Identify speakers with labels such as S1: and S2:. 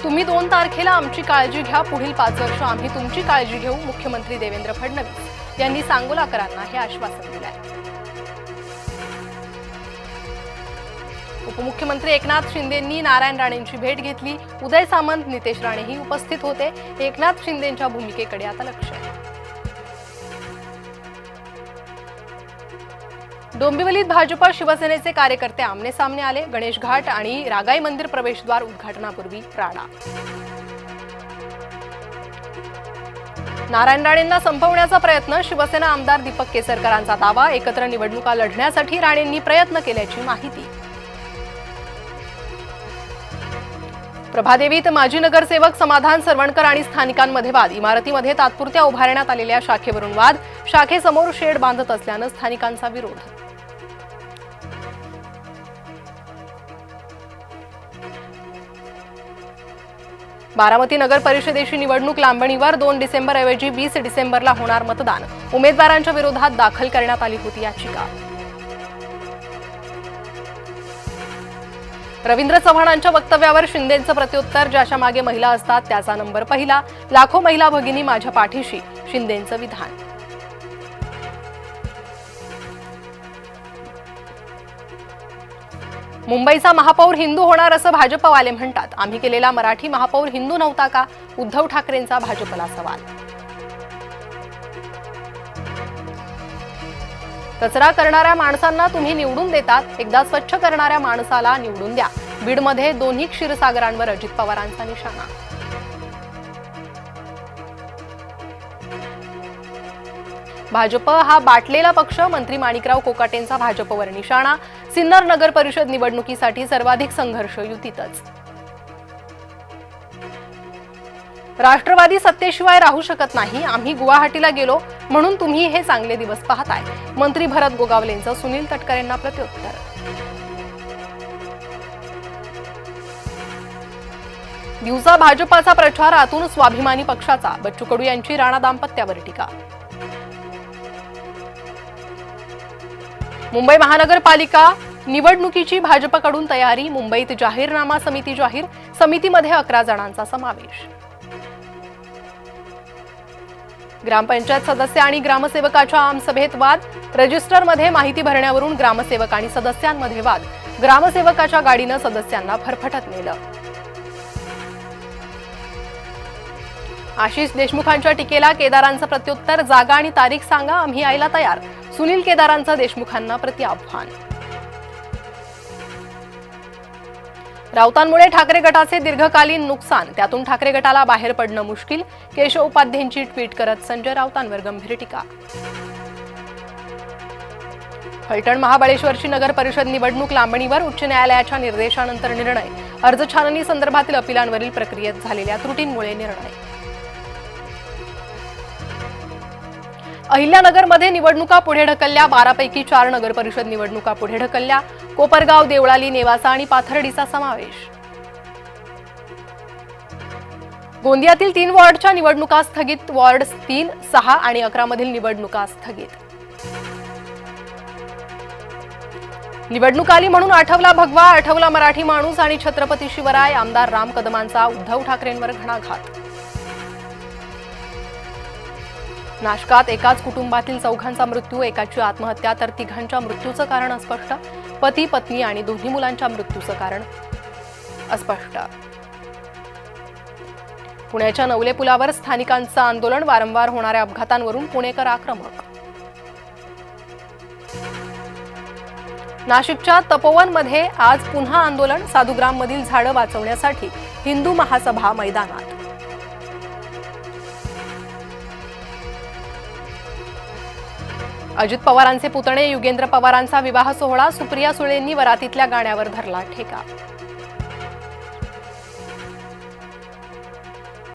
S1: तुम्ही 2 तारखेला आमची काळजी घ्या, पुढील 5 वर्ष आम्ही तुमची काळजी घेऊ, मुख्यमंत्री देवेंद्र फडणवीस यांनी सांगोलाकरांना हे आश्वासन दिले आहे। उपमुख्यमंत्री एकनाथ शिंदेंनी नारायण राणेंची भेट घेतली। उदय सामंत, नितेश राणेही उपस्थित होते। एकनाथ शिंदेंच्या भूमिकेकडे आता लक्ष आहे। डोंबिवलीत भाजप शिवसेनेचे कार्यकर्ते आमने सामने आले। गणेश घाट आणि रागाई मंदिर प्रवेशद्वार उद्घाटनापूर्वी राडा। नारायण राणेंना संपवण्याचा प्रयत्न, शिवसेना आमदार दीपक केसरकरांचा दावा। एकत्र निवडणुका लढण्यासाठी राणेंनी प्रयत्न केल्याची माहिती। प्रभादेवीत माजी नगरसेवक समाधान सरवणकर आणि स्थानिकांमध्ये वाद। इमारतीमध्ये तात्पुरत्या उभारण्यात आलेल्या शाखेवरून वाद। शाखेसमोर शेड बांधत असल्यानं स्थानिकांचा विरोध। बारामती नगर परिषदेची निवडणूक लांबणीवर। 2 डिसेंबरऐवजी 20 डिसेंबरला होणार मतदान। उमेदवारांच्या विरोधात दाखल करण्यात आली होती याचिका। रवींद्र चव्हाणांच्या वक्तव्यावर शिंदेंचं प्रत्युत्तर, ज्याच्या मागे महिला असतात त्याचा नंबर पहिला। लाखो महिला भगिनी माझ्या पाठीशी, शिंदेंचं विधान। मुंबईचा महापौर हिंदू होणार असं भाजपवाले म्हणतात। आम्ही केलेला मराठी महापौर हिंदू नव्हता का? उद्धव ठाकरेंचा भाजपला सवाल। कचरा करणाऱ्या माणसांना तुम्ही निवडून देतात, एकदा स्वच्छ करणाऱ्या माणसाला निवडून द्या। बीडमध्ये दोन्ही क्षीरसागरांवर अजित पवारांचा निशाणा। भाजप हा बाटलेला पक्ष, मंत्री माणिकराव कोकाटेंचा भाजपवर निशाणा। सिन्नर नगर परिषद निवडणुकीसाठी सर्वाधिक संघर्ष युतीतच। राष्ट्रवादी सत्तेशिवाय राहू शकत नाही। आम्ही गुवाहाटीला गेलो म्हणून तुम्ही हे चांगले दिवस पाहताय। मंत्री भरत गोगावलेंचं सुनील तटकरेंना प्रत्युत्तर। दिवसा भाजपाचा प्रचार, आतून स्वाभिमानी पक्षाचा। बच्चू कडू यांची राणा दाम्पत्यावर टीका। मुंबई महानगरपालिका निवडणुकीची भाजपकडून तयारी। मुंबईत जाहीरनामा समिती जाहीर। समितीमध्ये 11 जणांचा समावेश। ग्रामपंचायत सदस्य आणि ग्रामसेवकाच्या आमसभेत वाद। रजिस्टरमध्ये माहिती भरण्यावरून ग्रामसेवक आणि सदस्यांमध्ये वाद। ग्रामसेवकाच्या गाडीनं सदस्यांना फरफटत नेलं। आशिष देशमुखांच्या टीकेला केदारांचं प्रत्युत्तर, जागा आणि तारीख सांगा, आम्ही यायला तयार। सुनील केदारांचं देशमुखांना प्रतिआव्हान। राऊतांमुळे ठाकरे गटाचे दीर्घकालीन नुकसान, त्यातून ठाकरे गटाला बाहेर पडणं मुश्किल। केशव उपाध्यायांची ट्विट करत संजय राऊतांवर गंभीर टीका। फलटण महाबळेश्वरची नगर परिषद निवडणूक लांबणीवर। उच्च न्यायालयाच्या निर्देशानंतर निर्णय। अर्ज छाननी संदर्भातील अपिलांवरील प्रक्रियेत झालेल्या त्रुटींमुळे निर्णय। अहिल्यानगरमध्ये निवडणुका पुढे ढकलल्या। 12 पैकी 4 नगर परिषद निवडणुका पुढे ढकलल्या। कोपरगाव, देवळाली, नेवासा आणि पाथर्डीचा समावेश। गोंदियातील 3 वॉर्डच्या निवडणुका स्थगित। वॉर्ड 3, 6 आणि 11 मधील निवडणुका स्थगित। निवडणूक आली म्हणून आठवला भगवा, आठवला मराठी माणूस आणि छत्रपती शिवराय। आमदार राम कदमांचा उद्धव ठाकरेंवर घणाघात। नाशकात एकाच कुटुंबातील 4घांचा मृत्यू, एकाची आत्महत्या तर 3घांच्या मृत्यूचं कारण अस्पष्ट। पती, पत्नी आणि दोन्ही मुलांच्या मृत्यूचं कारण अस्पष्ट। पुण्याच्या नवले पुलावर स्थानिकांचं आंदोलन। वारंवार होणाऱ्या अपघातांवरून पुणेकर आक्रमक। नाशिकच्या तपोवनमध्ये आज पुन्हा आंदोलन। साधुग्राममधील झाडं वाचवण्यासाठी हिंदू महासभा मैदानात। अजित पवारांचे पुतणे युगेंद्र पवारांचा विवाह सोहळा। सुप्रिया सुळेंनी वरातीतल्या गाण्यावर धरला ठेका।